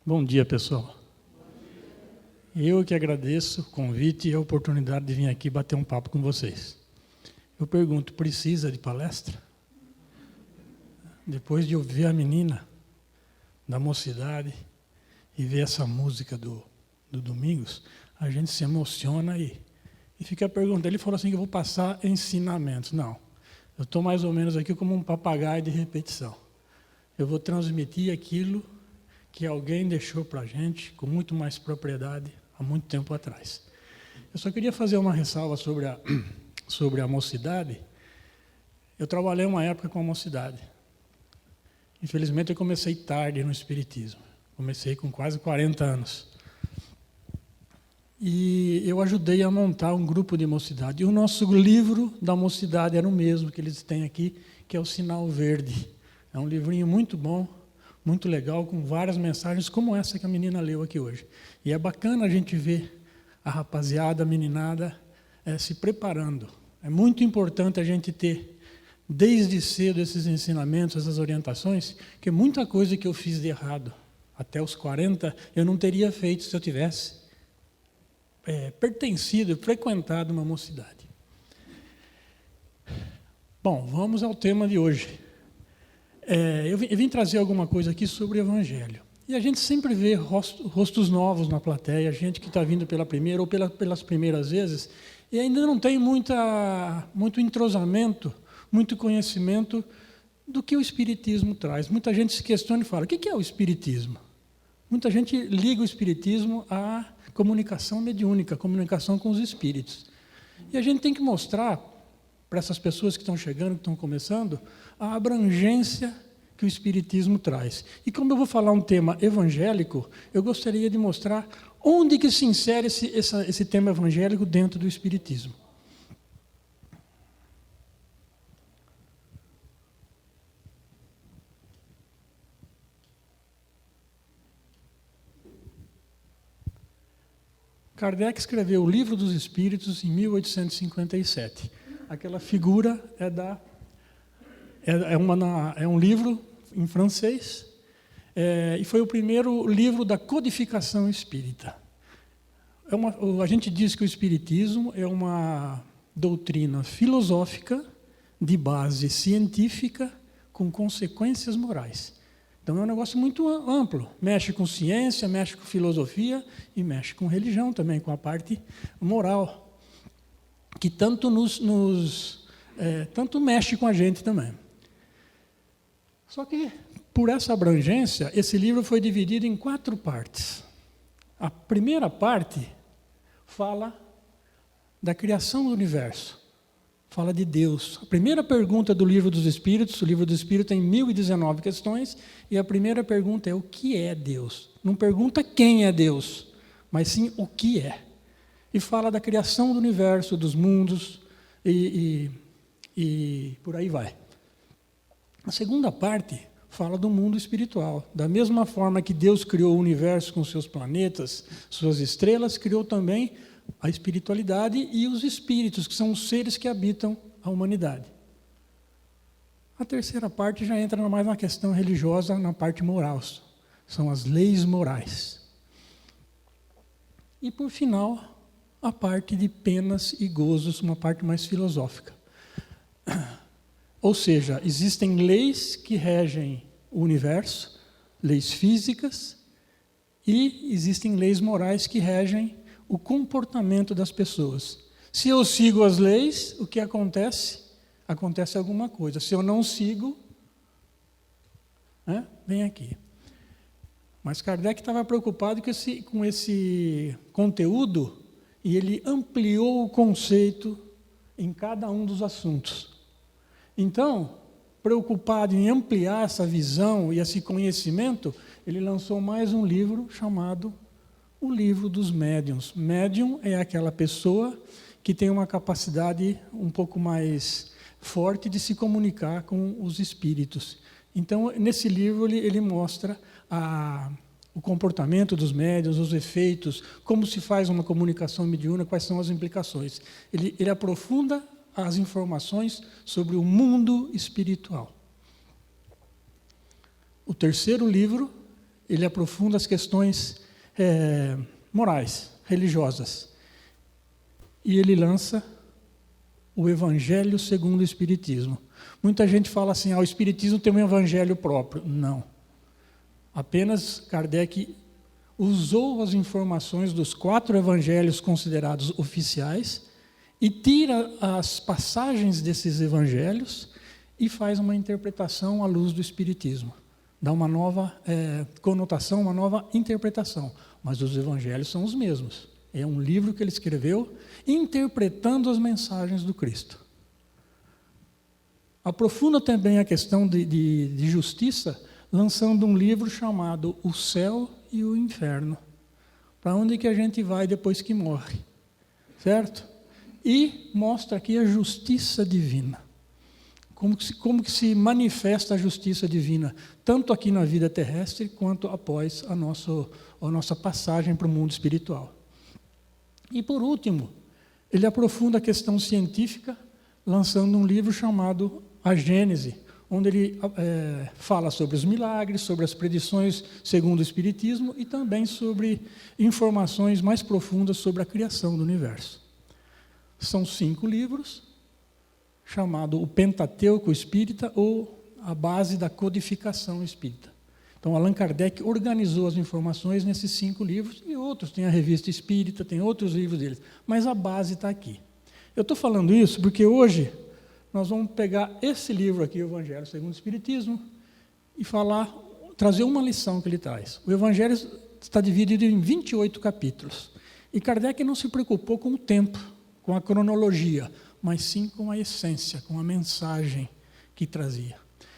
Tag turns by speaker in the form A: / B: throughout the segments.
A: Bom dia, pessoal. Eu que agradeço o convite e a oportunidade de vir aqui bater um papo com vocês. Eu pergunto, precisa de palestra? Depois de ouvir a menina da mocidade e ver essa música do Domingos, a gente se emociona e fica perguntando. Ele falou assim que eu vou passar ensinamentos. Não, eu estou mais ou menos aqui como um papagaio de repetição. Eu vou transmitir aquilo que alguém deixou para a gente com muito mais propriedade há muito tempo atrás. Eu só queria fazer uma ressalva sobre a mocidade. Eu trabalhei uma época com a mocidade. Infelizmente, eu comecei tarde no espiritismo. Comecei com quase 40 anos. E eu ajudei a montar um grupo de mocidade. E o nosso livro da mocidade era o mesmo que eles têm aqui, que é o Sinal Verde. É um livrinho muito bom, muito legal, com várias mensagens como essa que a menina leu aqui hoje. E é bacana a gente ver a rapaziada, a meninada, se preparando. É muito importante a gente ter, desde cedo, esses ensinamentos, essas orientações, que muita coisa que eu fiz de errado, até os 40, eu não teria feito se eu tivesse pertencido, frequentado uma mocidade. Bom, vamos ao tema de hoje. Eu vim trazer alguma coisa aqui sobre o Evangelho. E a gente sempre vê rostos novos na plateia, gente que está vindo pela primeira ou pelas primeiras vezes, e ainda não tem muito entrosamento, muito conhecimento do que o Espiritismo traz. Muita gente se questiona e fala, o que é o Espiritismo? Muita gente liga o Espiritismo à comunicação mediúnica, comunicação com os espíritos. E a gente tem que mostrar para essas pessoas que estão chegando, que estão começando, a abrangência que o Espiritismo traz. E como eu vou falar um tema evangélico, eu gostaria de mostrar onde que se insere esse tema evangélico dentro do Espiritismo. Kardec escreveu o Livro dos Espíritos em 1857. Aquela figura é um livro em francês, e foi o primeiro livro da codificação espírita. A gente diz que o espiritismo é uma doutrina filosófica de base científica com consequências morais. Então é um negócio muito amplo, mexe com ciência, mexe com filosofia e mexe com religião também, com a parte moral, que tanto tanto mexe com a gente também. Só que, por essa abrangência, esse livro foi dividido em 4 partes. A primeira parte fala da criação do universo, fala de Deus. A primeira pergunta do Livro dos Espíritos, o Livro dos Espíritos tem 1019 questões, e a primeira pergunta é o que é Deus? Não pergunta quem é Deus, mas sim o que é. E fala da criação do universo, dos mundos, e por aí vai. A segunda parte fala do mundo espiritual. Da mesma forma que Deus criou o universo com seus planetas, suas estrelas, criou também a espiritualidade e os espíritos, que são os seres que habitam a humanidade. A terceira parte já entra mais na questão religiosa, na parte moral. São as leis morais. E, por final, a parte de penas e gozos, uma parte mais filosófica. Ou seja, existem leis que regem o universo, leis físicas, e existem leis morais que regem o comportamento das pessoas. Se eu sigo as leis, o que acontece? Acontece alguma coisa. Se eu não sigo, vem aqui. Mas Kardec estava preocupado com esse conteúdo, e ele ampliou o conceito em cada um dos assuntos. Então, preocupado em ampliar essa visão e esse conhecimento, ele lançou mais um livro chamado O Livro dos Médiuns. Médium é aquela pessoa que tem uma capacidade um pouco mais forte de se comunicar com os espíritos. Então, nesse livro, ele mostra o comportamento dos médiuns, os efeitos, como se faz uma comunicação mediúnica, quais são as implicações. Ele aprofunda as informações sobre o mundo espiritual. O terceiro livro ele aprofunda as questões morais, religiosas. E ele lança o Evangelho segundo o Espiritismo. Muita gente fala assim, o Espiritismo tem um evangelho próprio. Não. Apenas Kardec usou as informações dos 4 evangelhos considerados oficiais e tira as passagens desses evangelhos e faz uma interpretação à luz do Espiritismo. Dá uma nova conotação, uma nova interpretação. Mas os evangelhos são os mesmos. É um livro que ele escreveu interpretando as mensagens do Cristo. Aprofunda também a questão de justiça, lançando um livro chamado O Céu e o Inferno. Para onde que a gente vai depois que morre, certo? E mostra aqui a justiça divina. Como que se manifesta a justiça divina, tanto aqui na vida terrestre, quanto após a nossa passagem para o mundo espiritual. E, por último, ele aprofunda a questão científica, lançando um livro chamado A Gênese, onde ele fala sobre os milagres, sobre as predições segundo o Espiritismo e também sobre informações mais profundas sobre a criação do universo. São 5 livros, chamado o Pentateuco Espírita ou a base da codificação espírita. Então, Allan Kardec organizou as informações nesses 5 livros e outros, tem a Revista Espírita, tem outros livros deles, mas a base está aqui. Eu estou falando isso porque hoje nós vamos pegar esse livro aqui, o Evangelho segundo o Espiritismo, e trazer uma lição que ele traz. O Evangelho está dividido em 28 capítulos. E Kardec não se preocupou com o tempo, com a cronologia, mas sim com a essência, com a mensagem que trazia.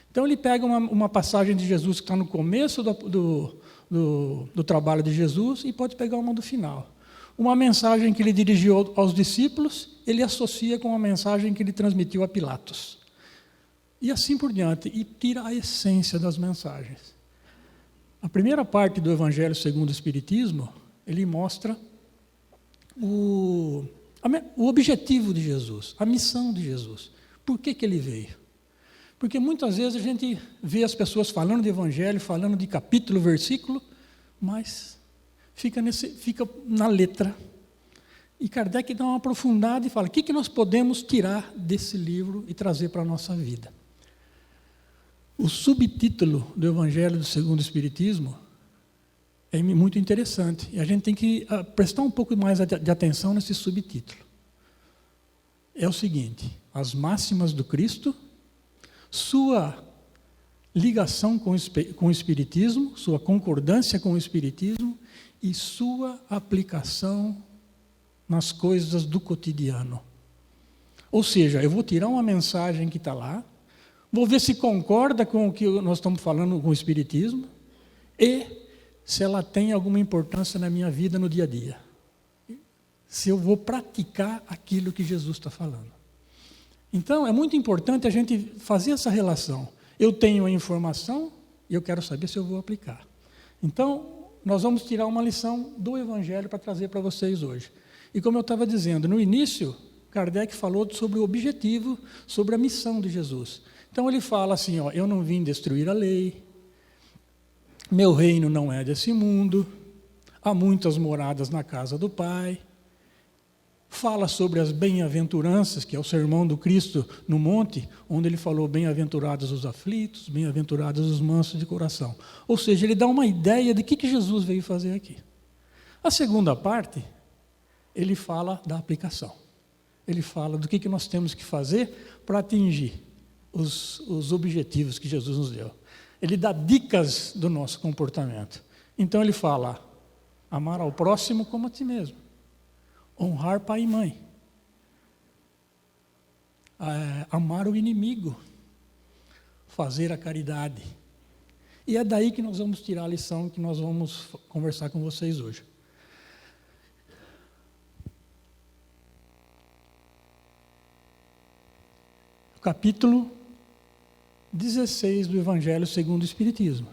A: Então ele pega uma passagem de Jesus que está no começo do trabalho de Jesus e pode pegar uma do final. Uma mensagem que ele dirigiu aos discípulos, ele associa com a mensagem que ele transmitiu a Pilatos. E assim por diante, e tira a essência das mensagens. A primeira parte do Evangelho segundo o Espiritismo, ele mostra o objetivo de Jesus, a missão de Jesus. Por que ele veio? Porque muitas vezes a gente vê as pessoas falando de Evangelho, falando de capítulo, versículo, mas fica na letra. E Kardec dá uma aprofundada e fala, o que nós podemos tirar desse livro e trazer para a nossa vida? O subtítulo do Evangelho segundo o Espiritismo é muito interessante. E a gente tem que prestar um pouco mais de atenção nesse subtítulo. É o seguinte, as máximas do Cristo, sua ligação com o Espiritismo, sua concordância com o Espiritismo e sua aplicação nas coisas do cotidiano. Ou seja, eu vou tirar uma mensagem que está lá, vou ver se concorda com o que nós estamos falando com o Espiritismo e se ela tem alguma importância na minha vida no dia a dia. Se eu vou praticar aquilo que Jesus está falando. Então, é muito importante a gente fazer essa relação. Eu tenho a informação e eu quero saber se eu vou aplicar. Então, nós vamos tirar uma lição do Evangelho para trazer para vocês hoje. E como eu estava dizendo, no início, Kardec falou sobre o objetivo, sobre a missão de Jesus. Então, ele fala assim, eu não vim destruir a lei, meu reino não é desse mundo, há muitas moradas na casa do Pai. Fala sobre as bem-aventuranças, que é o sermão do Cristo no monte, onde ele falou bem-aventurados os aflitos, bem-aventurados os mansos de coração. Ou seja, ele dá uma ideia de que Jesus veio fazer aqui. A segunda parte, ele fala da aplicação. Ele fala do que nós temos que fazer para atingir os objetivos que Jesus nos deu. Ele dá dicas do nosso comportamento. Então ele fala, amar ao próximo como a ti mesmo. Honrar pai e mãe. Amar o inimigo. Fazer a caridade. E é daí que nós vamos tirar a lição que nós vamos conversar com vocês hoje. Capítulo 16 do Evangelho segundo o Espiritismo.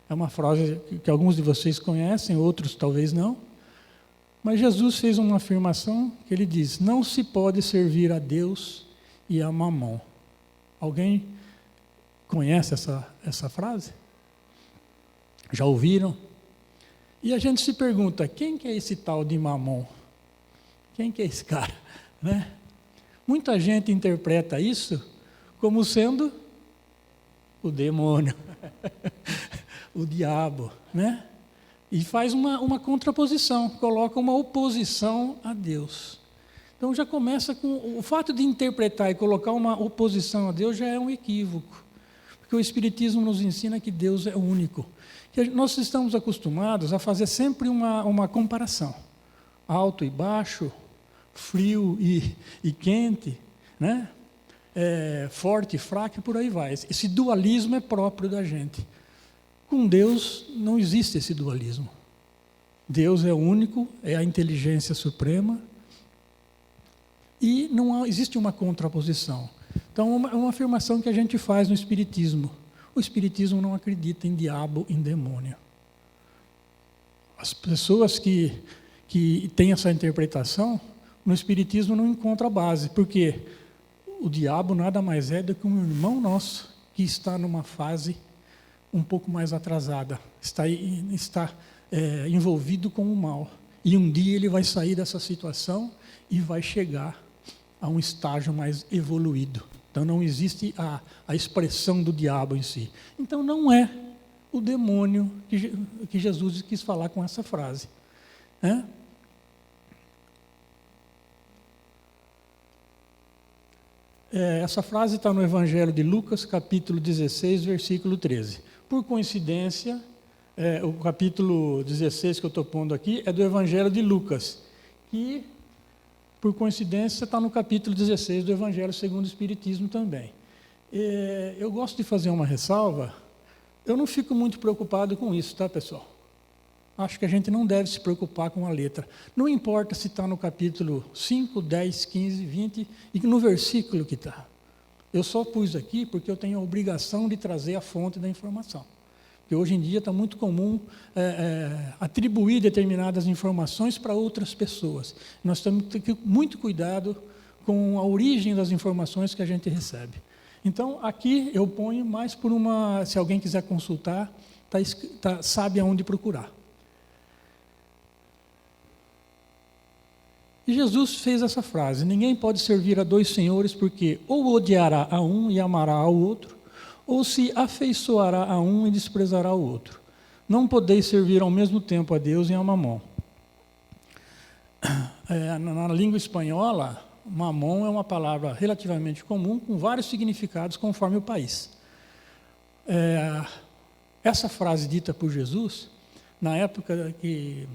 A: É uma frase que alguns de vocês conhecem, outros talvez não. Mas Jesus fez uma afirmação que ele diz, não se pode servir a Deus e a Mamon. Alguém conhece essa frase? Já ouviram? E a gente se pergunta, quem que é esse tal de Mamon? Quem que é esse cara? Né? Muita gente interpreta isso como sendo o demônio, o diabo, né? E faz uma contraposição, coloca uma oposição a Deus. Então já começa com o fato de interpretar e colocar uma oposição a Deus já é um equívoco, porque o Espiritismo nos ensina que Deus é único. Que nós estamos acostumados a fazer sempre uma comparação, alto e baixo, frio e quente, né? Forte e fraco e por aí vai. Esse dualismo é próprio da gente. Com Deus não existe esse dualismo. Deus é único, é a inteligência suprema e não existe uma contraposição. Então, é uma afirmação que a gente faz no Espiritismo. O Espiritismo não acredita em diabo, em demônio. As pessoas que têm essa interpretação, no Espiritismo não encontram a base, porque o diabo nada mais é do que um irmão nosso que está numa fase um pouco mais atrasada, está envolvido com o mal. E um dia ele vai sair dessa situação e vai chegar a um estágio mais evoluído. Então não existe a expressão do diabo em si. Então não é o demônio que Jesus quis falar com essa frase. Né? Essa frase está no Evangelho de Lucas, capítulo 16, versículo 13. Por coincidência, o capítulo 16 que eu estou pondo aqui é do Evangelho de Lucas, que, por coincidência, está no capítulo 16 do Evangelho segundo o Espiritismo também. Eu gosto de fazer uma ressalva, eu não fico muito preocupado com isso, tá, pessoal? Acho que a gente não deve se preocupar com a letra. Não importa se está no capítulo 5, 10, 15, 20 e no versículo que está. Eu só pus aqui porque eu tenho a obrigação de trazer a fonte da informação. Porque hoje em dia está muito comum atribuir determinadas informações para outras pessoas. Nós temos que ter muito cuidado com a origem das informações que a gente recebe. Então, aqui eu ponho mais por se alguém quiser consultar, sabe aonde procurar. E Jesus fez essa frase: ninguém pode servir a dois senhores, porque ou odiará a um e amará ao outro, ou se afeiçoará a um e desprezará o outro. Não podeis servir ao mesmo tempo a Deus e a Mamon. Na língua espanhola, Mamon é uma palavra relativamente comum, com vários significados conforme o país. Essa frase dita por Jesus, na época que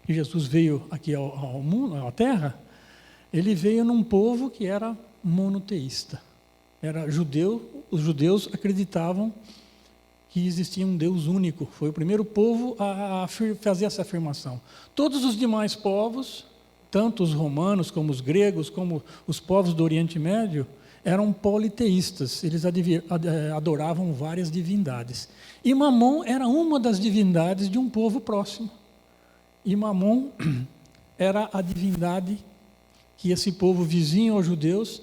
A: Jesus veio aqui ao mundo, à Terra, ele veio num povo que era monoteísta. Era judeu, os judeus acreditavam que existia um Deus único. Foi o primeiro povo a fazer essa afirmação. Todos os demais povos, tanto os romanos como os gregos, como os povos do Oriente Médio, eram politeístas. Eles adoravam várias divindades. E Mamon era uma das divindades de um povo próximo. E Mamon era a divindade que esse povo vizinho aos judeus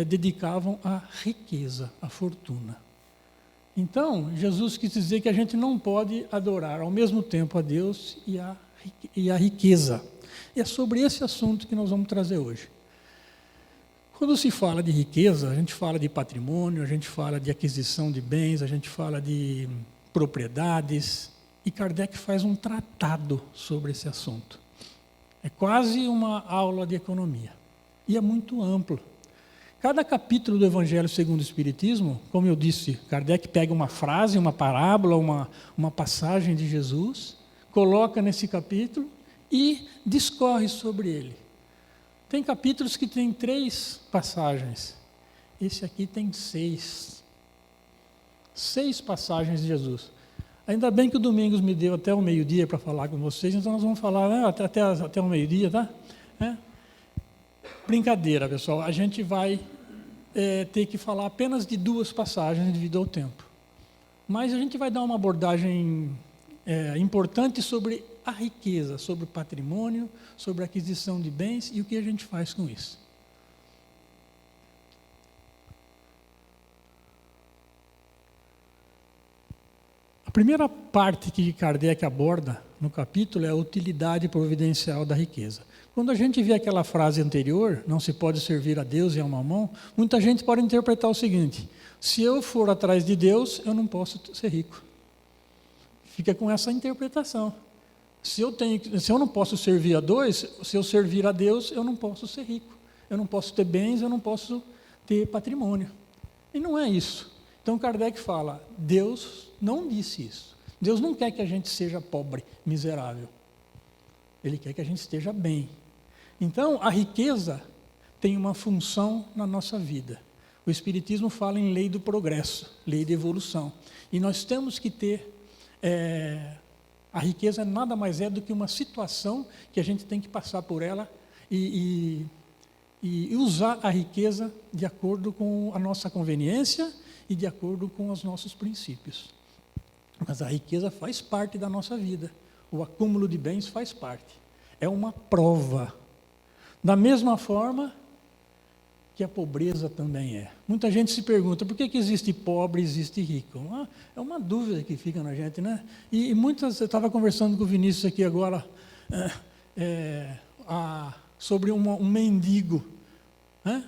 A: dedicavam à riqueza, à fortuna. Então, Jesus quis dizer que a gente não pode adorar ao mesmo tempo a Deus e a riqueza. E é sobre esse assunto que nós vamos trazer hoje. Quando se fala de riqueza, a gente fala de patrimônio, a gente fala de aquisição de bens, a gente fala de propriedades, e Kardec faz um tratado sobre esse assunto. É quase uma aula de economia. E é muito amplo. Cada capítulo do Evangelho segundo o Espiritismo, como eu disse, Kardec pega uma frase, uma parábola, uma passagem de Jesus, coloca nesse capítulo e discorre sobre ele. Tem capítulos que tem 3 passagens. Esse aqui tem 6. 6 passagens de Jesus. Ainda bem que o Domingos me deu até o meio-dia para falar com vocês, então nós vamos falar até o meio-dia, tá? Brincadeira, pessoal. A gente vai ter que falar apenas de 2 passagens devido ao tempo. Mas a gente vai dar uma abordagem importante sobre a riqueza, sobre o patrimônio, sobre a aquisição de bens e o que a gente faz com isso. A primeira parte que Kardec aborda no capítulo é a utilidade providencial da riqueza. Quando a gente vê aquela frase anterior, não se pode servir a Deus e ao mamão, muita gente pode interpretar o seguinte: se eu for atrás de Deus, eu não posso ser rico. Fica com essa interpretação. Se eu não posso servir a dois, se eu servir a Deus, eu não posso ser rico. Eu não posso ter bens, eu não posso ter patrimônio. E não é isso. Então Kardec fala, Deus não disse isso. Deus não quer que a gente seja pobre, miserável. Ele quer que a gente esteja bem. Então, a riqueza tem uma função na nossa vida. O Espiritismo fala em lei do progresso, lei de evolução. E nós temos que ter... a riqueza nada mais é do que uma situação que a gente tem que passar por ela e usar a riqueza de acordo com a nossa conveniência e de acordo com os nossos princípios. Mas a riqueza faz parte da nossa vida. O acúmulo de bens faz parte. É uma prova. Da mesma forma que a pobreza também é. Muita gente se pergunta, por que existe pobre e existe rico? É uma dúvida que fica na gente, né? E muitas, eu estava conversando com o Vinícius aqui agora, sobre um mendigo. Né?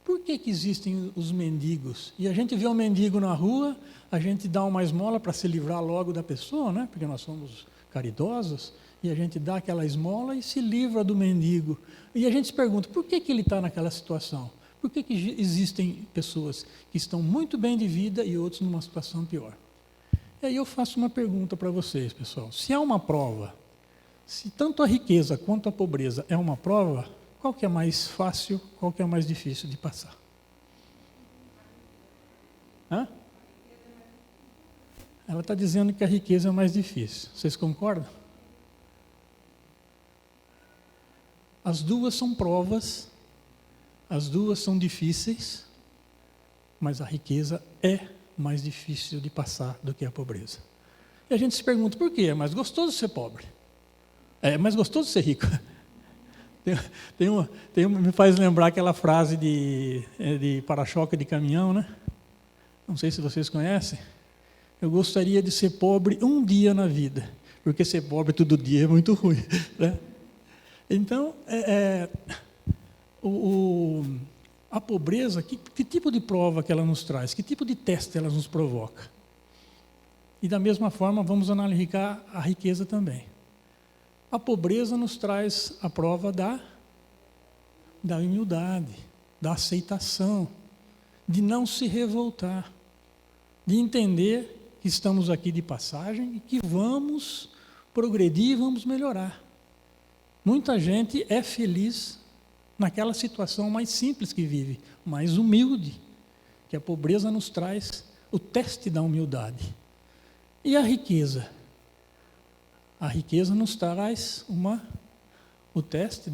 A: Por que existem os mendigos? E a gente vê um mendigo na rua, a gente dá uma esmola para se livrar logo da pessoa, né? Porque nós somos caridosos, e a gente dá aquela esmola e se livra do mendigo. E a gente se pergunta, por que ele está naquela situação? Por que existem pessoas que estão muito bem de vida e outros numa situação pior? E aí eu faço uma pergunta para vocês, pessoal. Se há uma prova, se tanto a riqueza quanto a pobreza é uma prova, qual que é mais fácil, qual que é mais difícil de passar? Hã? Ela está dizendo que a riqueza é mais difícil. Vocês concordam? As duas são provas, as duas são difíceis, mas a riqueza é mais difícil de passar do que a pobreza. E a gente se pergunta, por quê? É mais gostoso ser pobre? É mais gostoso ser rico? Me faz lembrar aquela frase de para-choque de caminhão, né? Não sei se vocês conhecem. Eu gostaria de ser pobre um dia na vida, porque ser pobre todo dia é muito ruim, né? Então, a pobreza, que tipo de prova que ela nos traz? Que tipo de teste ela nos provoca? E da mesma forma, vamos analisar a riqueza também. A pobreza nos traz a prova da humildade, da aceitação, de não se revoltar, de entender que estamos aqui de passagem e que vamos progredir e vamos melhorar. Muita gente é feliz naquela situação mais simples que vive, mais humilde, que a pobreza nos traz o teste da humildade. E a riqueza? A riqueza nos traz o teste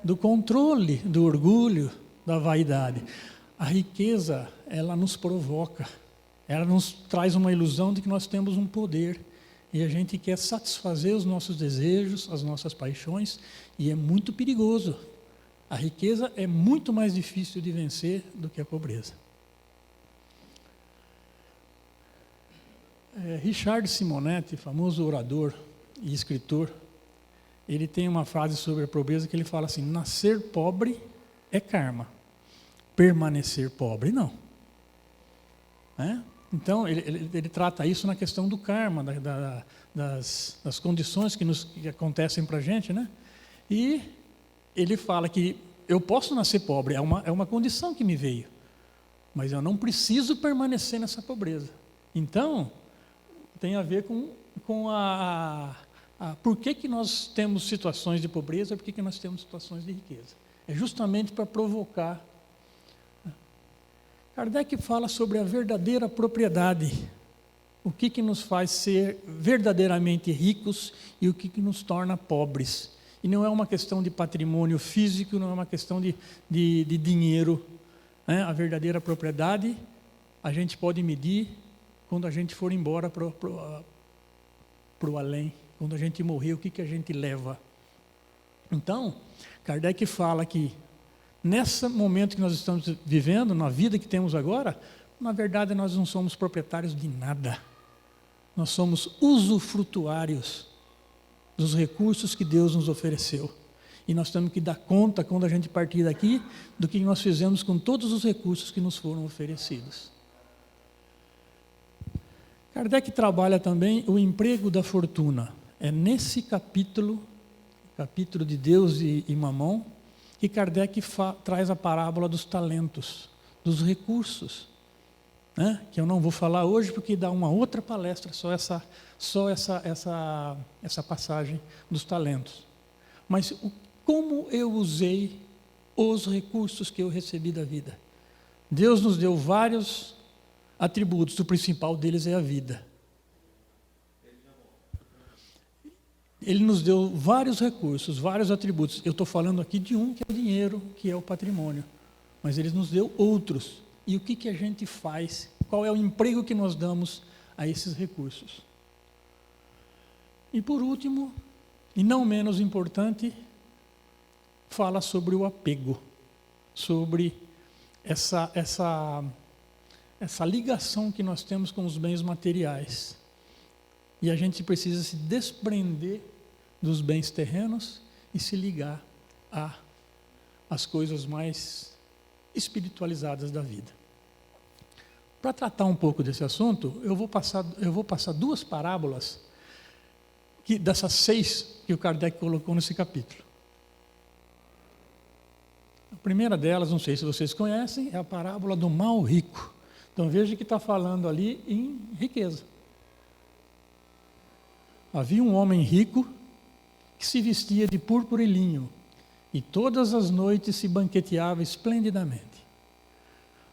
A: do controle, do orgulho, da vaidade. A riqueza, ela nos provoca, ela nos traz uma ilusão de que nós temos um poder. E a gente quer satisfazer os nossos desejos, as nossas paixões, e é muito perigoso. A riqueza é muito mais difícil de vencer do que a pobreza. Richard Simonetti, famoso orador e escritor, ele tem uma frase sobre a pobreza que ele fala assim, nascer pobre é karma, permanecer pobre não. Então, ele trata isso na questão do karma, das condições que acontecem para a gente, né? E ele fala que eu posso nascer pobre, é uma condição que me veio, mas eu não preciso permanecer nessa pobreza. Então, tem a ver com por que nós temos situações de pobreza, por que nós temos situações de riqueza. É justamente para provocar. Kardec fala sobre a verdadeira propriedade, o que nos faz ser verdadeiramente ricos e o que nos torna pobres. E não é uma questão de patrimônio físico, não é uma questão de dinheiro. A verdadeira propriedade a gente pode medir quando a gente for embora para o além, quando a gente morrer, o que a gente leva. Então, Kardec fala que nesse momento que nós estamos vivendo, na vida que temos agora, Na verdade, nós não somos proprietários de nada. Nós somos usufrutuários dos recursos que Deus nos ofereceu. E nós temos que dar conta, quando a gente partir daqui, do que nós fizemos com todos os recursos que nos foram oferecidos. Kardec trabalha também o emprego da fortuna. É nesse capítulo de Deus e Mamon, que Kardec traz a parábola dos talentos, dos recursos, né? Que eu não vou falar hoje, porque dá uma outra palestra, só essa passagem dos talentos. Mas como eu usei os recursos que eu recebi da vida? Deus nos deu vários atributos, o principal deles é a vida. Ele nos deu vários recursos, vários atributos. Eu estou falando aqui de um, que é o dinheiro, que é o patrimônio. Mas ele nos deu outros. E o que a gente faz? Qual é o emprego que nós damos a esses recursos? E por último, e não menos importante, fala sobre o apego, sobre essa ligação que nós temos com os bens materiais. E a gente precisa se desprender dos bens terrenos e se ligar às coisas mais espiritualizadas da vida. Para tratar um pouco desse assunto, eu vou passar duas parábolas dessas 6 que o Kardec colocou nesse capítulo. A primeira delas, não sei se vocês conhecem, é a parábola do mal rico. Então veja que está falando ali em riqueza. Havia um homem rico que se vestia de púrpura e linho e todas as noites se banqueteava esplendidamente.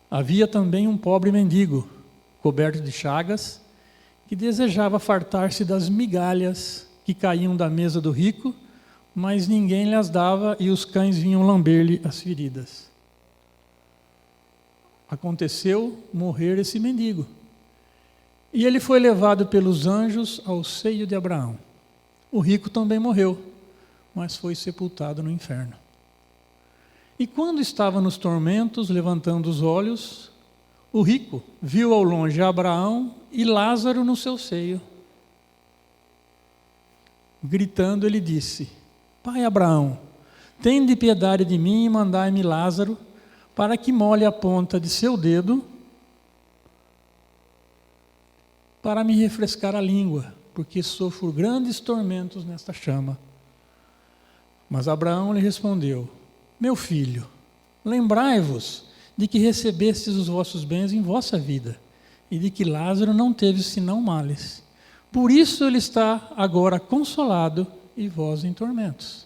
A: Havia também um pobre mendigo, coberto de chagas, que desejava fartar-se das migalhas que caíam da mesa do rico, mas ninguém lhes dava e os cães vinham lamber-lhe as feridas. Aconteceu morrer esse mendigo. E ele foi levado pelos anjos ao seio de Abraão. O rico também morreu, mas foi sepultado no inferno. E quando estava nos tormentos, levantando os olhos, o rico viu ao longe Abraão e Lázaro no seu seio. Gritando, ele disse: Pai Abraão, tende piedade de mim e mandai-me Lázaro, para que molhe a ponta de seu dedo, para me refrescar a língua, porque sofro grandes tormentos nesta chama. Mas Abraão lhe respondeu: Meu filho, lembrai-vos de que recebestes os vossos bens em vossa vida, e de que Lázaro não teve senão males. Por isso ele está agora consolado e vós em tormentos.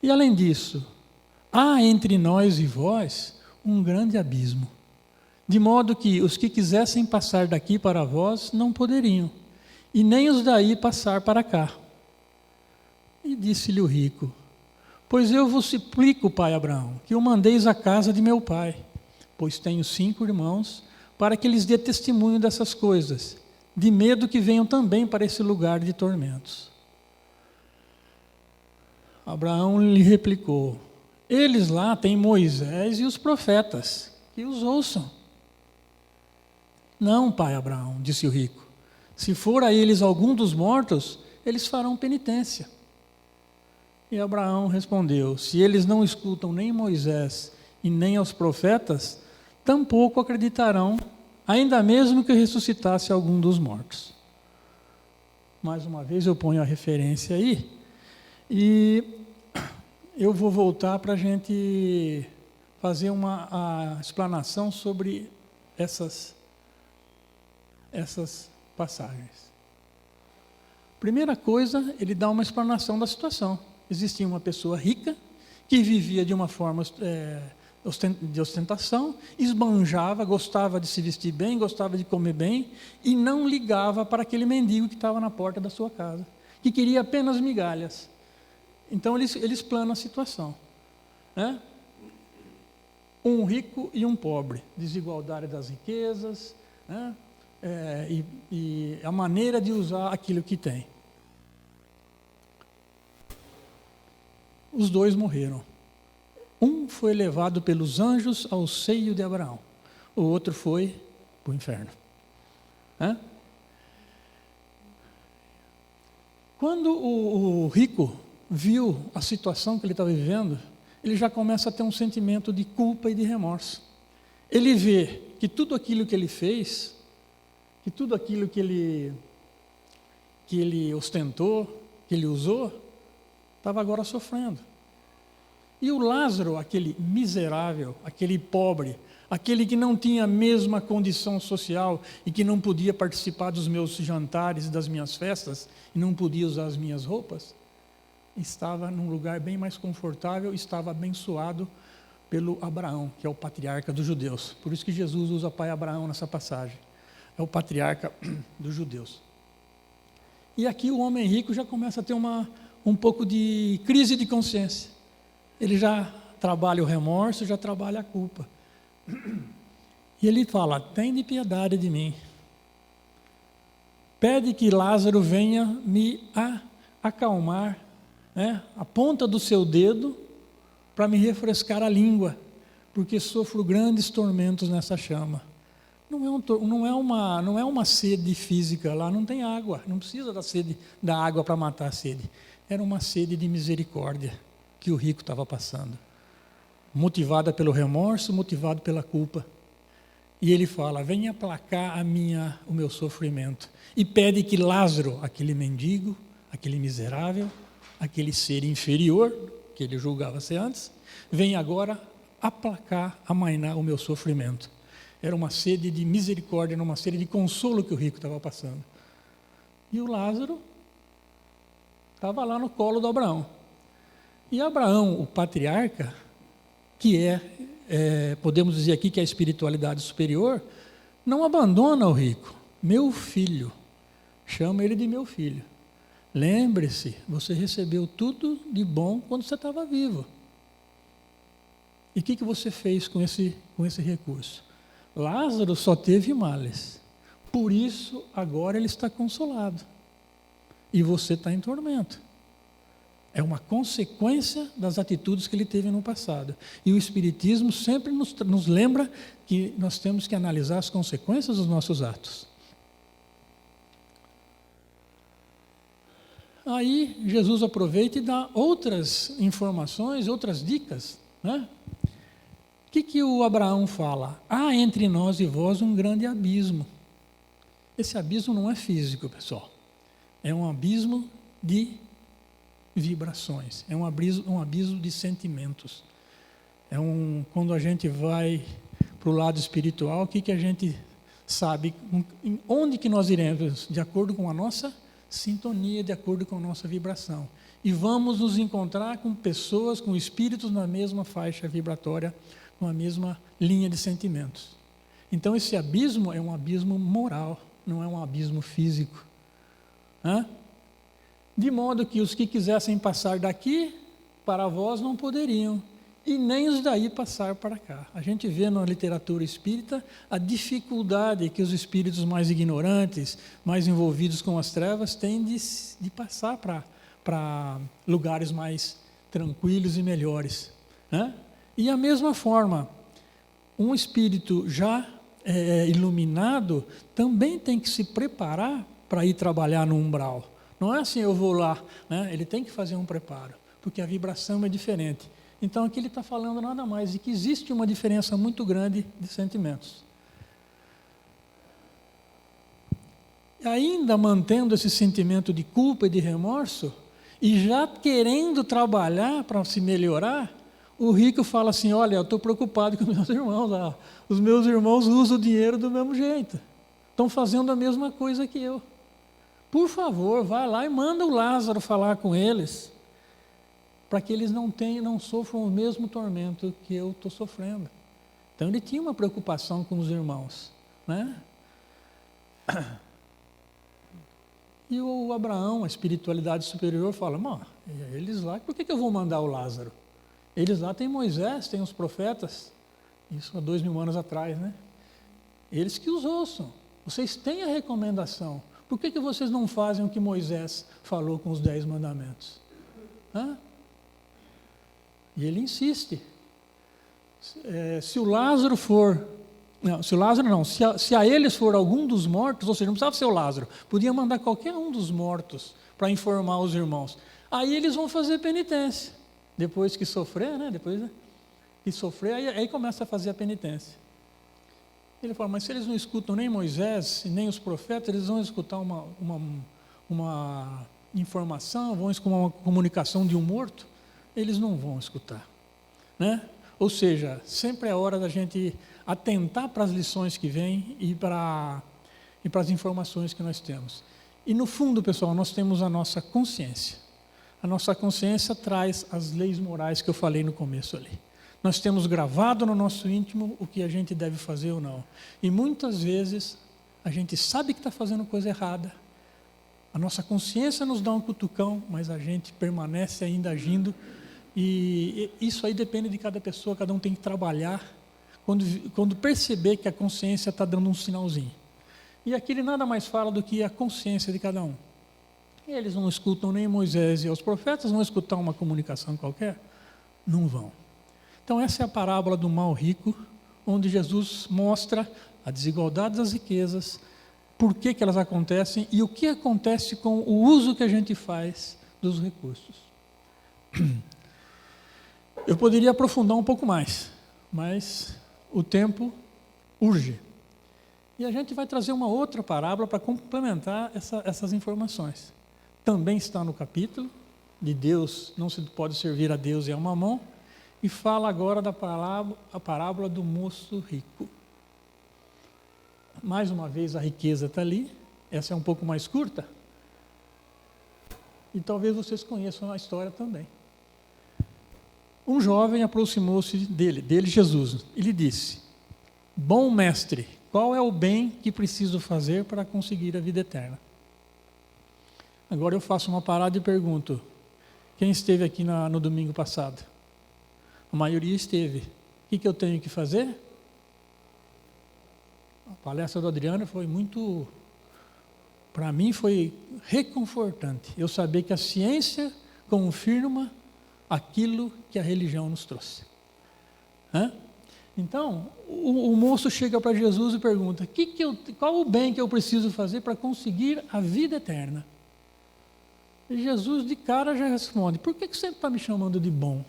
A: E além disso, há entre nós e vós um grande abismo, de modo que os que quisessem passar daqui para vós não poderiam, e nem os daí passar para cá. E disse-lhe o rico: Pois eu vos suplico, pai Abraão, que o mandeis à casa de meu pai, pois tenho 5 irmãos, para que lhes dê testemunho dessas coisas, de medo que venham também para esse lugar de tormentos. Abraão lhe replicou: Eles lá têm Moisés e os profetas, que os ouçam. Não, pai Abraão, disse o rico, se for a eles algum dos mortos, eles farão penitência. E Abraão respondeu: Se eles não escutam nem Moisés e nem aos profetas, tampouco acreditarão, ainda mesmo que ressuscitasse algum dos mortos. Mais uma vez eu ponho a referência aí, e eu vou voltar para a gente fazer a explanação sobre essas passagens. Primeira coisa, ele dá uma explanação da situação. Existia uma pessoa rica que vivia de uma forma de ostentação, esbanjava, gostava de se vestir bem, gostava de comer bem e não ligava para aquele mendigo que estava na porta da sua casa, que queria apenas migalhas. Então ele explana a situação, né? Um rico e um pobre, desigualdade das riquezas, né? E a maneira de usar aquilo que tem. Os dois morreram. Um foi levado pelos anjos ao seio de Abraão, o outro foi para o inferno. Hã? Quando o rico viu a situação que ele estava vivendo, ele já começa a ter um sentimento de culpa e de remorso. Ele vê que tudo aquilo que ele fez, que tudo aquilo que ele ostentou, que ele usou, estava agora sofrendo. E o Lázaro, aquele miserável, aquele pobre, aquele que não tinha a mesma condição social e que não podia participar dos meus jantares, das minhas festas, e não podia usar as minhas roupas, estava num lugar bem mais confortável, estava abençoado pelo Abraão, que é o patriarca dos judeus. Por isso que Jesus usa pai Abraão nessa passagem. É o patriarca dos judeus. E aqui o homem rico já começa a ter um pouco de crise de consciência. Ele já trabalha o remorso, já trabalha a culpa. E ele fala: tem piedade de mim. Pede que Lázaro venha me acalmar, né, a ponta do seu dedo, para me refrescar a língua, porque sofro grandes tormentos nessa chama. Não é uma sede física lá, não tem água, não precisa da água para matar a sede. Era uma sede de misericórdia que o rico estava passando, motivada pelo remorso, motivado pela culpa. E ele fala: venha aplacar o meu sofrimento. E pede que Lázaro, aquele mendigo, aquele miserável, aquele ser inferior, que ele julgava ser antes, venha agora aplacar, amainar o meu sofrimento. Era uma sede de misericórdia, era uma sede de consolo que o rico estava passando. E o Lázaro estava lá no colo do Abraão. E Abraão, o patriarca, que podemos dizer aqui que é a espiritualidade superior, não abandona o rico. Meu filho, chama ele de meu filho. Lembre-se, você recebeu tudo de bom quando você estava vivo. E o que você fez com esse recurso? Lázaro só teve males. Por isso, agora ele está consolado. E você está em tormento. É uma consequência das atitudes que ele teve no passado. E o Espiritismo sempre nos lembra que nós temos que analisar as consequências dos nossos atos. Aí Jesus aproveita e dá outras informações, outras dicas, né? O que o Abraão fala? Há entre nós e vós um grande abismo. Esse abismo não é físico, pessoal. É um abismo de vibrações. É um abismo de sentimentos. Quando a gente vai para o lado espiritual, o que a gente sabe? Onde que nós iremos? De acordo com a nossa sintonia, de acordo com a nossa vibração. E vamos nos encontrar com pessoas, com espíritos na mesma faixa vibratória, com a mesma linha de sentimentos. Então esse abismo é um abismo moral, não é um abismo físico. De modo que os que quisessem passar daqui para vós não poderiam, e nem os daí passar para cá. A gente vê na literatura espírita a dificuldade que os espíritos mais ignorantes, mais envolvidos com as trevas, têm de passar para lugares mais tranquilos e melhores. E a mesma forma, um espírito já iluminado também tem que se preparar para ir trabalhar no umbral. Não é assim, eu vou lá, né? Ele tem que fazer um preparo, porque a vibração é diferente. Então aqui ele está falando nada mais de que existe uma diferença muito grande de sentimentos. E ainda mantendo esse sentimento de culpa e de remorso, e já querendo trabalhar para se melhorar, o rico fala assim: olha, eu estou preocupado com meus irmãos lá. Os meus irmãos usam o dinheiro do mesmo jeito. Estão fazendo a mesma coisa que eu. Por favor, vai lá e manda o Lázaro falar com eles, para que eles não sofram o mesmo tormento que eu estou sofrendo. Então ele tinha uma preocupação com os irmãos, né? E o Abraão, a espiritualidade superior, fala: eles lá, por que eu vou mandar o Lázaro? Eles lá têm Moisés, têm os profetas, isso há 2000 anos atrás, né? Eles que os ouçam, vocês têm a recomendação. Por que vocês não fazem o que Moisés falou com os 10 mandamentos? E ele insiste. Se o Lázaro for... Não, se o Lázaro não, se a eles for algum dos mortos, ou seja, não precisava ser o Lázaro, podia mandar qualquer um dos mortos para informar os irmãos. Aí eles vão fazer penitência. Depois que sofrer, né? Depois que sofrer, aí começa a fazer a penitência. Ele fala, mas se eles não escutam nem Moisés, nem os profetas, eles vão escutar uma informação, vão escutar uma comunicação de um morto? Eles não vão escutar, né? Ou seja, sempre é hora da gente atentar para as lições que vêm e para as informações que nós temos. E no fundo, pessoal, nós temos a nossa consciência. A nossa consciência traz as leis morais que eu falei no começo ali. Nós temos gravado no nosso íntimo o que a gente deve fazer ou não. E muitas vezes a gente sabe que está fazendo coisa errada. A nossa consciência nos dá um cutucão, mas a gente permanece ainda agindo. E isso aí depende de cada pessoa, cada um tem que trabalhar quando perceber que a consciência está dando um sinalzinho. E aqui ele nada mais fala do que a consciência de cada um. Eles não escutam nem Moisés e os profetas, vão escutar uma comunicação qualquer? Não vão. Então essa é a parábola do mal rico, onde Jesus mostra a desigualdade das riquezas, por que elas acontecem e o que acontece com o uso que a gente faz dos recursos. Eu poderia aprofundar um pouco mais, mas o tempo urge. E a gente vai trazer uma outra parábola para complementar essas informações. Também está no capítulo de Deus, não se pode servir a Deus e a Mamon, e fala agora a parábola do moço rico. Mais uma vez a riqueza está ali, essa é um pouco mais curta, e talvez vocês conheçam a história também. Um jovem aproximou-se dele Jesus, e lhe disse, bom mestre, qual é o bem que preciso fazer para conseguir a vida eterna? Agora eu faço uma parada e pergunto, quem esteve aqui no domingo passado? A maioria esteve. O que eu tenho que fazer? A palestra do Adriano foi muito, para mim foi reconfortante. Eu saber que a ciência confirma aquilo que a religião nos trouxe. Então, o moço chega para Jesus e pergunta, qual o bem que eu preciso fazer para conseguir a vida eterna? E Jesus de cara já responde, por que você está me chamando de bom?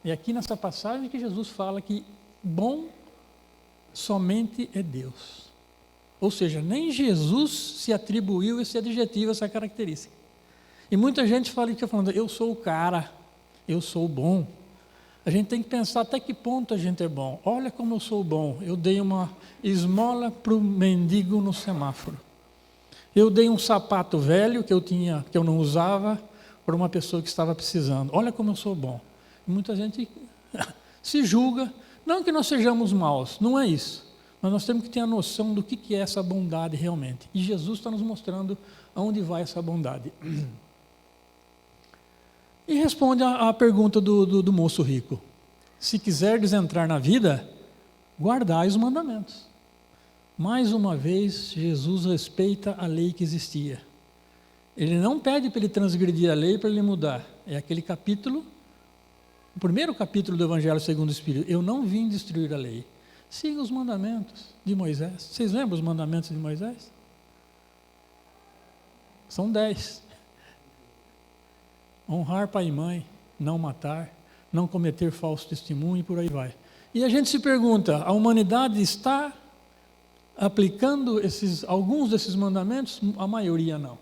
A: E aqui nessa passagem que Jesus fala que bom somente é Deus. Ou seja, nem Jesus se atribuiu esse adjetivo, essa característica. E muita gente fica falando, eu sou o cara, eu sou bom. A gente tem que pensar até que ponto a gente é bom. Olha como eu sou bom, eu dei uma esmola para o mendigo no semáforo. Eu dei um sapato velho que eu não usava, para uma pessoa que estava precisando. Olha como eu sou bom. Muita gente se julga, não que nós sejamos maus, não é isso, mas nós temos que ter a noção do que é essa bondade realmente. E Jesus está nos mostrando aonde vai essa bondade. E responde à pergunta do moço rico. Se quiserdes entrar na vida, guardai os mandamentos. Mais uma vez, Jesus respeita a lei que existia. Ele não pede para ele transgredir a lei, para ele mudar. É aquele capítulo, o primeiro capítulo do Evangelho segundo o Espírito. Eu não vim destruir a lei. Siga os mandamentos de Moisés. Vocês lembram os mandamentos de Moisés? São 10. Honrar pai e mãe, não matar, não cometer falso testemunho e por aí vai. E a gente se pergunta, a humanidade está aplicando alguns desses mandamentos? A maioria não.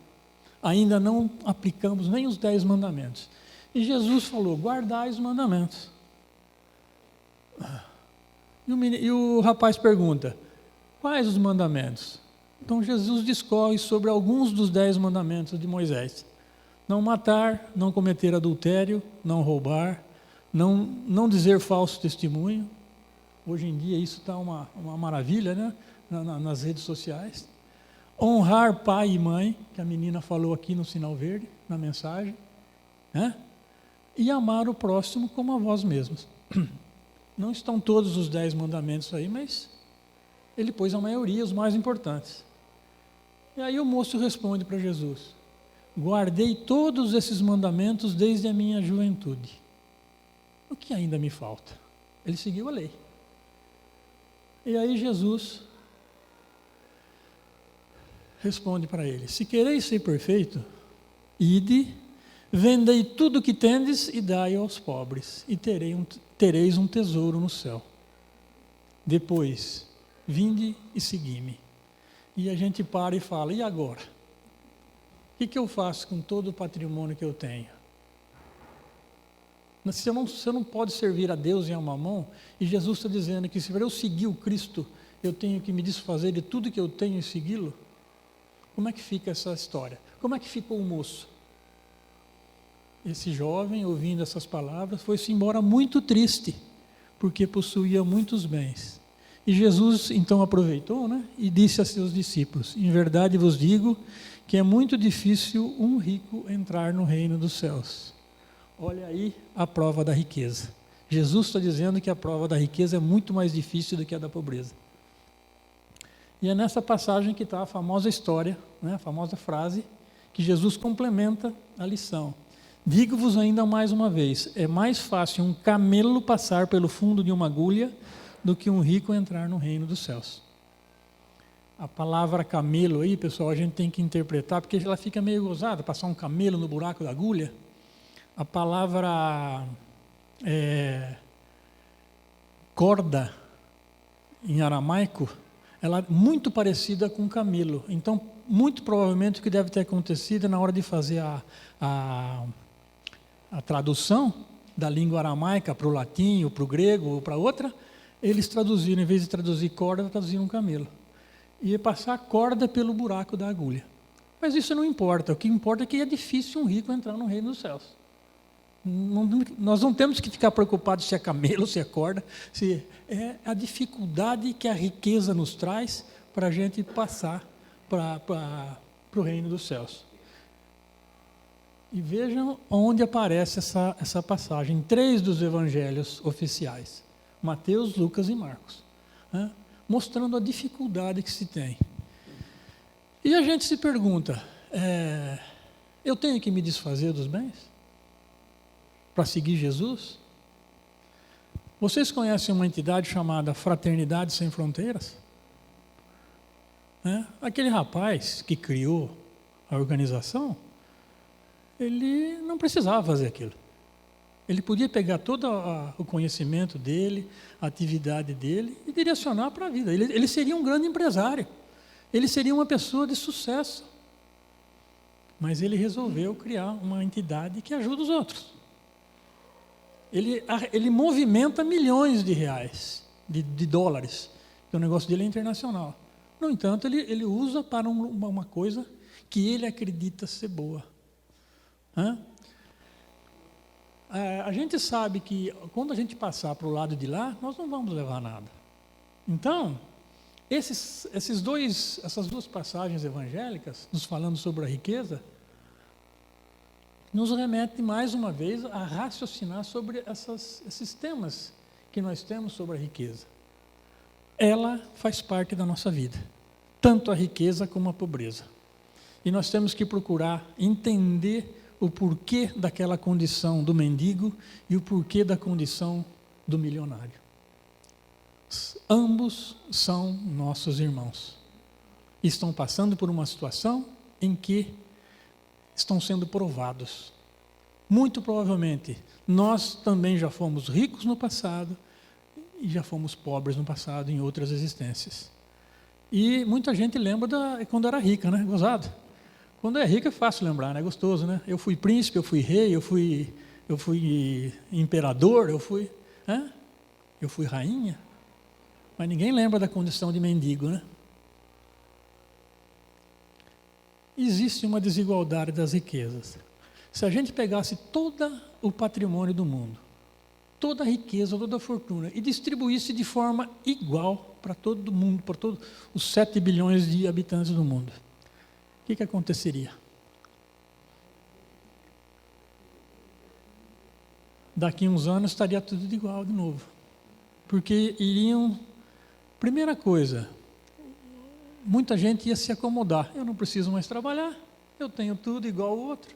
A: Ainda não aplicamos nem os 10 mandamentos. E Jesus falou, guardai os mandamentos. E o rapaz pergunta, quais os mandamentos? Então Jesus discorre sobre alguns dos 10 mandamentos de Moisés. Não matar, não cometer adultério, não roubar, não dizer falso testemunho. Hoje em dia isso está uma maravilha, né? Nas redes sociais. Honrar pai e mãe, que a menina falou aqui no sinal verde, na mensagem. Né? E amar o próximo como a vós mesmos. Não estão todos os 10 mandamentos aí, mas ele pôs a maioria, os mais importantes. E aí o moço responde para Jesus, guardei todos esses mandamentos desde a minha juventude. O que ainda me falta? Ele seguiu a lei. E aí Jesus responde para ele: se quereis ser perfeito, ide, vendei tudo o que tendes e dai aos pobres, e tereis um tesouro no céu. Depois, vinde e segui-me. E a gente para e fala: e agora? O que eu faço com todo o patrimônio que eu tenho? Você não pode servir a Deus e a Mamon, e Jesus está dizendo que se para eu seguir o Cristo, eu tenho que me desfazer de tudo que eu tenho e segui-lo. Como é que fica essa história? Como é que ficou o moço? Esse jovem, ouvindo essas palavras, foi-se embora muito triste, porque possuía muitos bens. E Jesus então aproveitou, e disse a seus discípulos: em verdade vos digo que é muito difícil um rico entrar no reino dos céus. Olha aí a prova da riqueza. Jesus está dizendo que a prova da riqueza é muito mais difícil do que a da pobreza. E é nessa passagem que está a famosa história, a famosa frase, que Jesus complementa a lição. Digo-vos ainda mais uma vez, é mais fácil um camelo passar pelo fundo de uma agulha do que um rico entrar no reino dos céus. A palavra camelo aí, pessoal, a gente tem que interpretar, porque ela fica meio gozada, passar um camelo no buraco da agulha. A palavra corda, em aramaico, ela é muito parecida com camelo. Então, muito provavelmente o que deve ter acontecido na hora de fazer a tradução da língua aramaica para o latim, ou para o grego, ou para outra, eles traduziram, em vez de traduzir corda, traduziram um camelo. E passar a corda pelo buraco da agulha. Mas isso não importa. O que importa é que é difícil um rico entrar no reino dos céus. Nós não temos que ficar preocupados se é camelo, se é corda, se é a dificuldade que a riqueza nos traz para a gente passar para o reino dos céus. E vejam onde aparece essa passagem, em 3 dos evangelhos oficiais, Mateus, Lucas e Marcos, mostrando a dificuldade que se tem. E a gente se pergunta, eu tenho que me desfazer dos bens para seguir Jesus? Vocês conhecem uma entidade chamada Fraternidade Sem Fronteiras? Aquele rapaz que criou a organização, ele não precisava fazer aquilo. Ele podia pegar todo o conhecimento dele, a atividade dele e direcionar para a vida. Ele seria um grande empresário. Ele seria uma pessoa de sucesso. Mas ele resolveu criar uma entidade que ajuda os outros. Ele movimenta milhões de reais, de dólares, porque o negócio dele é internacional. No entanto, ele usa para uma coisa que ele acredita ser boa. A gente sabe que quando a gente passar para o lado de lá, nós não vamos levar nada. Então, essas 2 passagens evangélicas, nos falando sobre a riqueza, nos remete mais uma vez a raciocinar sobre esses temas que nós temos sobre a riqueza. Ela faz parte da nossa vida, tanto a riqueza como a pobreza. E nós temos que procurar entender o porquê daquela condição do mendigo e o porquê da condição do milionário. Ambos são nossos irmãos. Estão passando por uma situação em que estão sendo provados. Muito provavelmente, nós também já fomos ricos no passado e já fomos pobres no passado, em outras existências. E muita gente lembra quando era rica, Gozado. Quando é rico é fácil lembrar, é gostoso, Eu fui príncipe, eu fui rei, eu fui imperador, eu fui rainha. Mas ninguém lembra da condição de mendigo, Existe uma desigualdade das riquezas. Se a gente pegasse todo o patrimônio do mundo, toda a riqueza, toda a fortuna, e distribuísse de forma igual para todo mundo, para todos os 7 bilhões de habitantes do mundo, o que aconteceria? Daqui a uns anos estaria tudo igual de novo. Porque primeira coisa, muita gente ia se acomodar. Eu não preciso mais trabalhar, eu tenho tudo igual ao outro.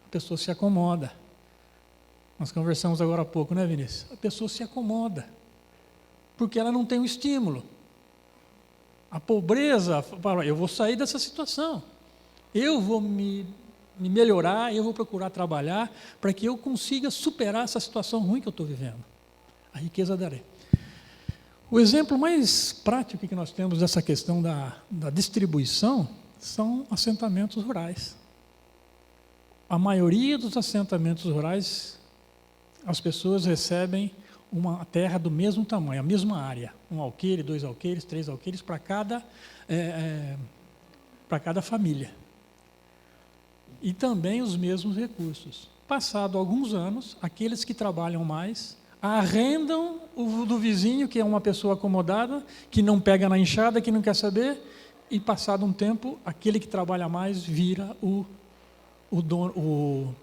A: A pessoa se acomoda. Nós conversamos agora há pouco, né, Vinícius? A pessoa se acomoda, porque ela não tem um estímulo. A pobreza fala, eu vou sair dessa situação, eu vou me melhorar, eu vou procurar trabalhar para que eu consiga superar essa situação ruim que eu estou vivendo. A riqueza darei. O exemplo mais prático que nós temos dessa questão da distribuição são assentamentos rurais. A maioria dos assentamentos rurais, as pessoas recebem uma terra do mesmo tamanho, a mesma área, 1 alqueire, 2 alqueires, 3 alqueires para cada família. E também os mesmos recursos. Passado alguns anos, aqueles que trabalham mais arrendam o do vizinho, que é uma pessoa acomodada, que não pega na enxada, que não quer saber, e passado um tempo, aquele que trabalha mais vira o dono,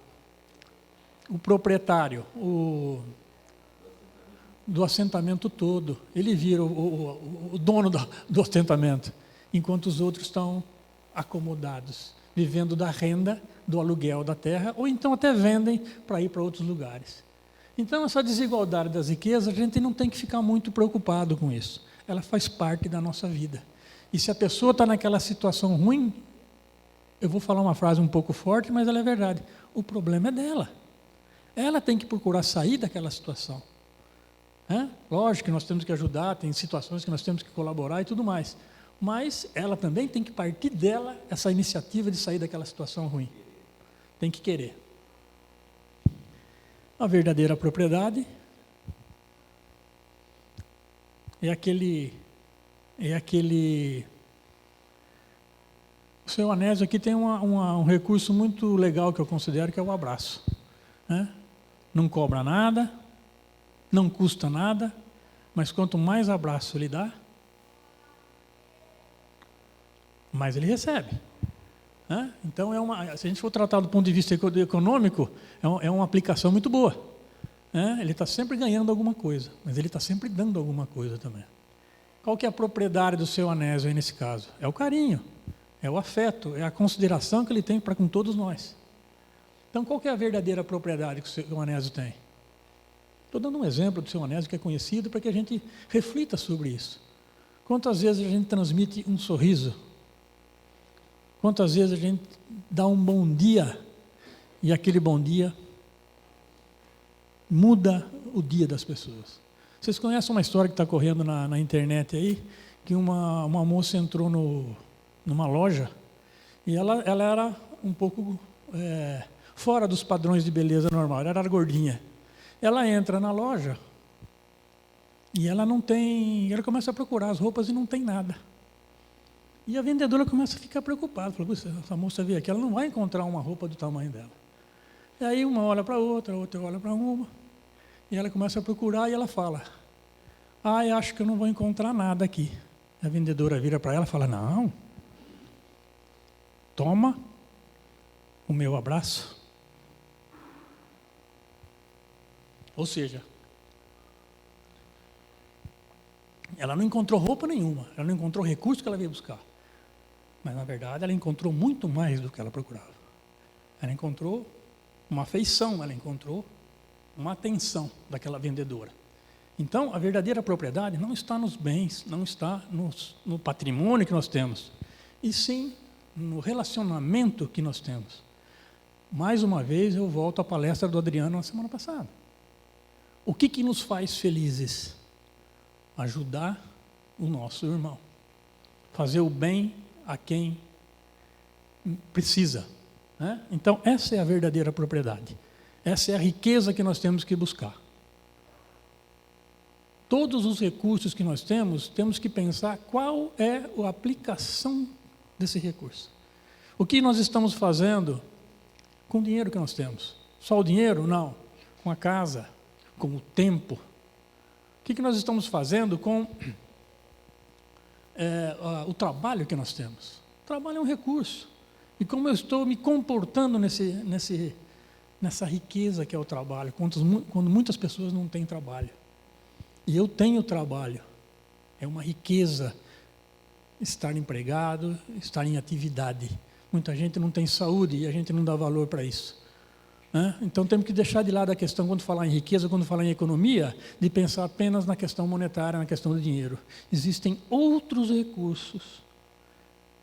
A: o proprietário, do assentamento todo. Ele vira o dono do assentamento, enquanto os outros estão acomodados, vivendo da renda, do aluguel da terra, ou então até vendem para ir para outros lugares. Então, essa desigualdade das riquezas, a gente não tem que ficar muito preocupado com isso. Ela faz parte da nossa vida. E se a pessoa está naquela situação ruim, eu vou falar uma frase um pouco forte, mas ela é verdade. O problema é dela. Ela tem que procurar sair daquela situação. Lógico que nós temos que ajudar, tem situações que nós temos que colaborar e tudo mais. Mas ela também tem que partir dela essa iniciativa de sair daquela situação ruim. Tem que querer. A verdadeira propriedade é aquele. O seu Anésio aqui tem um recurso muito legal que eu considero, que é o abraço. Não cobra nada, não custa nada, mas quanto mais abraço ele dá, mais ele recebe. Então, se a gente for tratar do ponto de vista econômico, é uma aplicação muito boa. Ele está sempre ganhando alguma coisa, mas ele está sempre dando alguma coisa também. Qual que é a propriedade do seu Anésio aí nesse caso? É o carinho, é o afeto, é a consideração que ele tem para com todos nós. Então, qual que é a verdadeira propriedade que o seu Anésio tem? Estou dando um exemplo do seu Anésio que é conhecido para que a gente reflita sobre isso. Quantas vezes a gente transmite um sorriso? Quantas vezes a gente dá um bom dia e aquele bom dia muda o dia das pessoas? Vocês conhecem uma história que está correndo na internet aí, que uma moça entrou numa loja e ela era um pouco fora dos padrões de beleza normal, ela era gordinha. Ela entra na loja e ela começa a procurar as roupas e não tem nada. E a vendedora começa a ficar preocupada, fala, essa moça veio aqui, ela não vai encontrar uma roupa do tamanho dela. E aí uma olha para a outra olha para uma, e ela começa a procurar e ela fala, eu acho que eu não vou encontrar nada aqui. A vendedora vira para ela e fala, não, toma o meu abraço. Ou seja, ela não encontrou roupa nenhuma, ela não encontrou recurso que ela veio buscar. Mas, na verdade, ela encontrou muito mais do que ela procurava. Ela encontrou uma afeição, ela encontrou uma atenção daquela vendedora. Então, a verdadeira propriedade não está nos bens, não está no patrimônio que nós temos, e sim no relacionamento que nós temos. Mais uma vez, eu volto à palestra do Adriano na semana passada. O que nos faz felizes? Ajudar o nosso irmão. Fazer o bem a quem precisa. Então, essa é a verdadeira propriedade. Essa é a riqueza que nós temos que buscar. Todos os recursos que nós temos que pensar qual é a aplicação desse recurso. O que nós estamos fazendo com o dinheiro que nós temos? Só o dinheiro? Não. Com a casa, com o tempo. O que nós estamos fazendo com o trabalho que nós temos? O trabalho é um recurso. E como eu estou me comportando nessa riqueza que é o trabalho, quando muitas pessoas não têm trabalho. E eu tenho trabalho. É uma riqueza estar empregado, estar em atividade. Muita gente não tem saúde e a gente não dá valor para isso. né? Então temos que deixar de lado a questão, quando falar em riqueza, quando falar em economia, de pensar apenas na questão monetária, na questão do dinheiro. Existem outros recursos.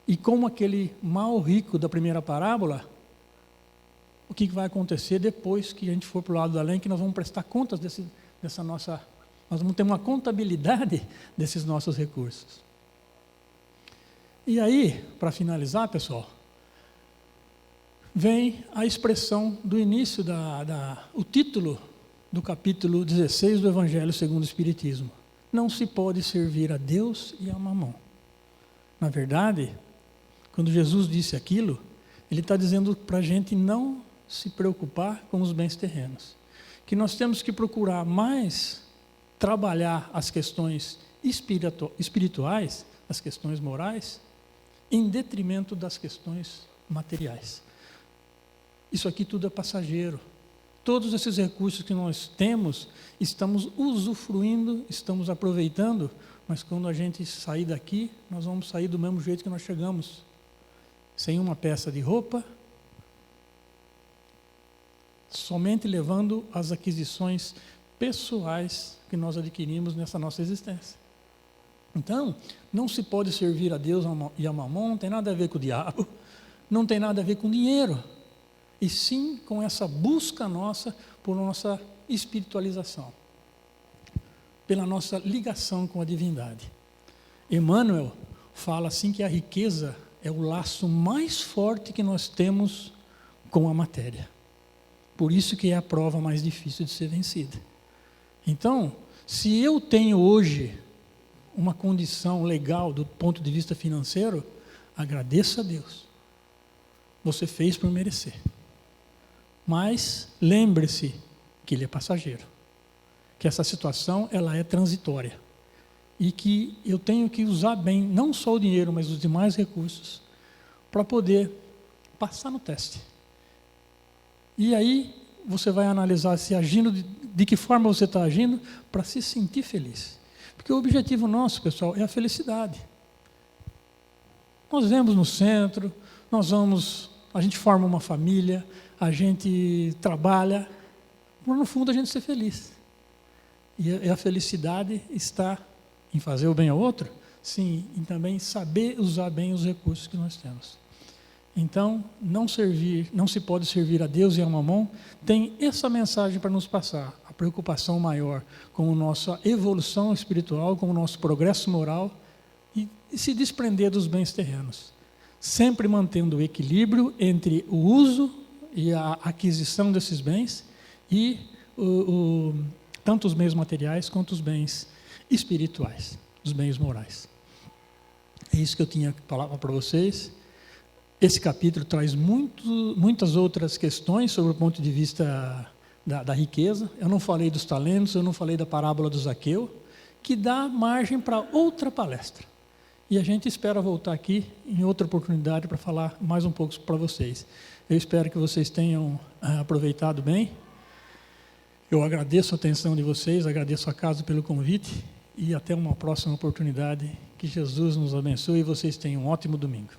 A: E como aquele mal rico da primeira parábola, o que vai acontecer depois que a gente for para o lado da além, que nós vamos prestar contas dessa nossa... Nós vamos ter uma contabilidade desses nossos recursos. E aí, para finalizar, pessoal, vem a expressão do início, o título do capítulo 16 do Evangelho segundo o Espiritismo. Não se pode servir a Deus e a Mamon. Na verdade, quando Jesus disse aquilo, ele está dizendo para a gente não se preocupar com os bens terrenos. Que nós temos que procurar mais trabalhar as questões espirituais, as questões morais, em detrimento das questões materiais. Isso aqui tudo é passageiro. Todos esses recursos que nós temos, estamos usufruindo, estamos aproveitando, mas quando a gente sair daqui, nós vamos sair do mesmo jeito que nós chegamos. Sem uma peça de roupa, somente levando as aquisições pessoais que nós adquirimos nessa nossa existência. Então, não se pode servir a Deus e a Mamon, não tem nada a ver com o diabo, não tem nada a ver com dinheiro, e sim com essa busca nossa por nossa espiritualização, pela nossa ligação com a divindade. Emmanuel fala assim que a riqueza é o laço mais forte que nós temos com a matéria. Por isso que é a prova mais difícil de ser vencida. Então, se eu tenho hoje uma condição legal do ponto de vista financeiro, agradeça a Deus. Você fez por merecer. Mas lembre-se que ele é passageiro. Que essa situação ela é transitória. E que eu tenho que usar bem, não só o dinheiro, mas os demais recursos, para poder passar no teste. E aí você vai analisar se agindo, de que forma você está agindo, para se sentir feliz. Porque o objetivo nosso, pessoal, é a felicidade. Nós vemos no centro, a gente forma uma família, a gente trabalha, mas no fundo a gente ser feliz. E a felicidade está em fazer o bem ao outro? Sim, em também saber usar bem os recursos que nós temos. Então, não se pode servir a Deus e a Mamon, tem essa mensagem para nos passar, a preocupação maior com a nossa evolução espiritual, com o nosso progresso moral e se desprender dos bens terrenos, sempre mantendo o equilíbrio entre o uso e a aquisição desses bens e tanto os bens materiais quanto os bens espirituais, os bens morais. É isso que eu tinha que falar para vocês. Esse capítulo traz muitas outras questões sobre o ponto de vista da riqueza. Eu não falei dos talentos, eu não falei da parábola do Zaqueu, que dá margem para outra palestra. E a gente espera voltar aqui em outra oportunidade para falar mais um pouco para vocês. Eu espero que vocês tenham aproveitado bem. Eu agradeço a atenção de vocês, agradeço a casa pelo convite e até uma próxima oportunidade. Que Jesus nos abençoe e vocês tenham um ótimo domingo.